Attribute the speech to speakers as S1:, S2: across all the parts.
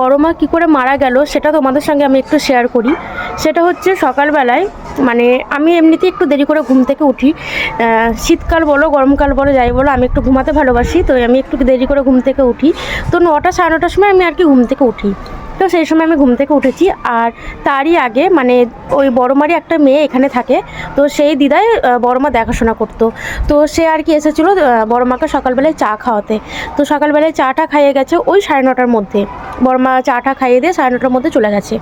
S1: বড় মা কী করে মারা গেল সেটা তোমাদের সঙ্গে আমি একটু শেয়ার করি। সেটা হচ্ছে সকালবেলায় মানে আমি এমনিতেই একটু দেরি করে ঘুম থেকে উঠি। শীতকাল বলো গরমকাল বলো যাই বলো, আমি একটু ঘুমাতে ভালোবাসি, তো আমি একটু দেরি করে ঘুম থেকে উঠি। তো 9টা সাড়ে 9টার সময় আমি আর কি ঘুম থেকে উঠি। তো সেই সময় আমি ঘুম থেকে উঠেছি। আর তারই আগে মানে ওই বড়মারই একটা মেয়ে এখানে থাকে, তো সেই দিদাই বড়মা দেখাশোনা করতো। তো সে আর কি এসেছিলো বড়মাকে সকালবেলায় চা খাওয়াতে। তো সকালবেলায় চাটা খাইয়ে গেছে ওই 9:30টার মধ্যে। বড়মা চাটা খাইয়ে দিয়ে 9:30টার মধ্যে চলে গেছে।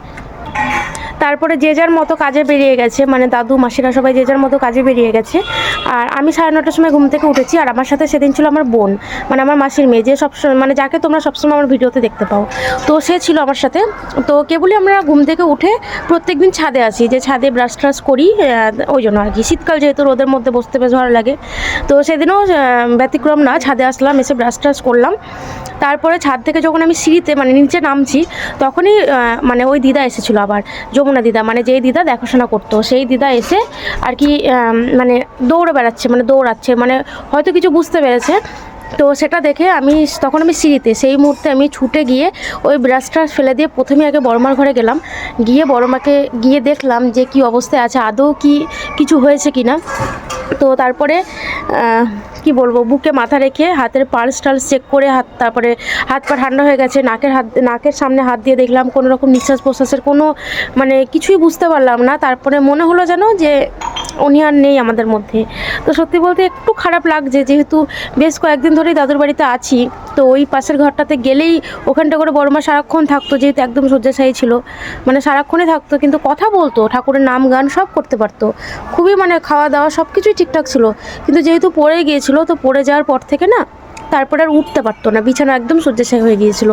S1: তারপরে যে যার মতো কাজে বেরিয়ে গেছে, মানে দাদু মাসিরা সবাই যে যার মতো কাজে বেরিয়ে গেছে। আর আমি 9:30টার সময় ঘুম থেকে উঠেছি। আর আমার সাথে সেদিন ছিল আমার বোন, মানে আমার মাসির মেয়ে, যে সবসময় মানে যাকে তোমরা সবসময় আমার ভিডিওতে দেখতে পাও। তো সে ছিল আমার সাথে। তো কেবলই আমরা ঘুম থেকে উঠে প্রত্যেকদিন ছাদে আসি, যে ছাদে ব্রাশ ট্রাশ করি, ওই জন্য আর কি। শীতকাল যেহেতু রোদের মধ্যে বসতে বেশ ভালো লাগে। তো সেদিনও ব্যতিক্রম না, ছাদে আসলাম, এসে ব্রাশ ট্রাশ করলাম। তারপরে ছাদ থেকে যখন আমি সিঁড়িতে মানে নিচে নামছি, তখনই মানে ওই দিদা এসেছিলো আবার, যমুনা দিদা, মানে যেই দিদা দেখাশোনা করতো সেই দিদা এসে আর কি মানে দৌড়ে বেড়াচ্ছে, মানে দৌড়াচ্ছে, মানে হয়তো কিছু বুঝতে পেরেছে। তো সেটা দেখে তখন আমি সিঁড়িতে, সেই মুহূর্তে আমি ছুটে গিয়ে ওই ব্রাশটা ফেলে দিয়ে প্রথমে আগে বড়মার ঘরে গেলাম। গিয়ে বড়মাকে গিয়ে দেখলাম যে কি অবস্থায় আছে, আদৌ কি কিছু হয়েছে কি না। তো তারপরে কি বলবো, বুকে মাথা রেখে হাতের পালস টালস চেক করে তারপরে হাত পা ঠান্ডা হয়ে গেছে, নাকের সামনে হাত দিয়ে দেখলাম কোনো রকম নিঃশ্বাস প্রশ্বাসের কোনো মানে কিছুই বুঝতে পারলাম না। তারপরে মনে হলো যেন যে উনি আর নেই আমাদের মধ্যে। তো সত্যি বলতে একটু খারাপ লাগছে, যেহেতু বেশ কয়েকদিন ধরেই দাদুর বাড়িতে আছি। তো ওই পাশের ঘরটাতে গেলেই ওখানটা করে বড়মা সারাক্ষণ থাকতো, যেহেতু একদম শয্যাশায়ী ছিল, মানে সারাক্ষণই থাকতো, কিন্তু কথা বলতো, ঠাকুরের নাম গান সব করতে পারতো, খুবই মানে খাওয়া দাওয়া সব কিছুই ঠিকঠাক ছিল। কিন্তু যেহেতু পড়ে গিয়েছিল, তো পড়ে যাওয়ার পর থেকে না তারপরে আর উঠতে পারতো না, বিছানা একদম শয্যাশায়ী হয়ে গিয়েছিল।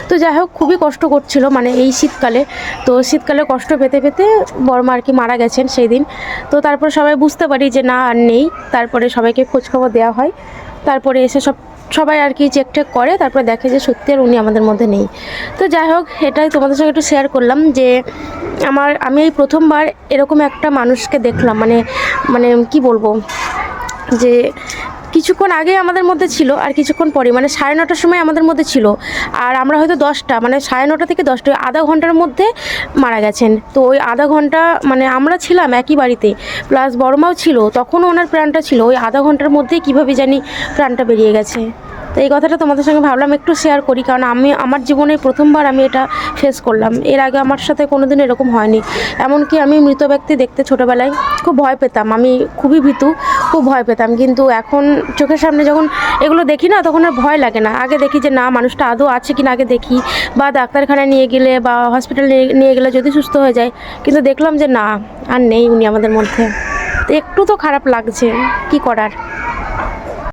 S1: তো যাই হোক, খুবই কষ্ট করছিল মানে এই শীতকালে। তো শীতকালে কষ্ট পেতে পেতে বড়মা আর কি মারা গেছেন সেই দিন। তো তারপরে সবাই বুঝতে পারি যে না আর নেই। তারপরে সবাইকে খোঁজখবর দেওয়া হয়। তারপরে এসে সবাই আর কি চেক টেক করে, তারপরে দেখে যে সত্যি আর উনি আমাদের মধ্যে নেই। তো যাই হোক, এটাই তোমাদের সঙ্গে একটু শেয়ার করলাম যে আমি এই প্রথমবার এরকম একটা মানুষকে দেখলাম, মানে মানে কি বলবো, যে কিছুক্ষণ আগে আমাদের মধ্যে ছিল আর কিছুক্ষণ পরে মানে 9:30টার সময় আমাদের মধ্যে ছিল। আর আমরা হয়তো 10টা মানে 9:30 থেকে 10টা আধা ঘন্টার মধ্যে মারা গেছেন। তো ওই আধা ঘন্টা মানে আমরা ছিলাম একই বাড়িতে, প্লাস বড়মাও ছিল, তখনও ওনার প্রাণটা ছিল। ওই আধা ঘন্টার মধ্যেই কীভাবে জানি প্রাণটা বেরিয়ে গেছে। তো এই কথাটা তোমাদের সঙ্গে ভাবলাম একটু শেয়ার করি, কারণ আমার জীবনে প্রথমবার আমি এটা ফেস করলাম। এর আগে আমার সাথে কোনোদিন এরকম হয়নি। এমনকি আমি মৃত ব্যক্তি দেখতে ছোটোবেলায় খুব ভয় পেতাম, আমি খুবই ভীতু, খুব ভয় পেতাম। কিন্তু এখন চোখের সামনে যখন এগুলো দেখি না, তখন আর ভয় লাগে না। আগে দেখি যে না, মানুষটা আদৌ আছে কি না আগে দেখি, বা ডাক্তারখানায় নিয়ে গেলে বা হসপিটালে নিয়ে গেলে যদি সুস্থ হয়ে যায়। কিন্তু দেখলাম যে না, আর নেই উনি আমাদের মধ্যে। তো একটু তো খারাপ লাগছে, কি করার।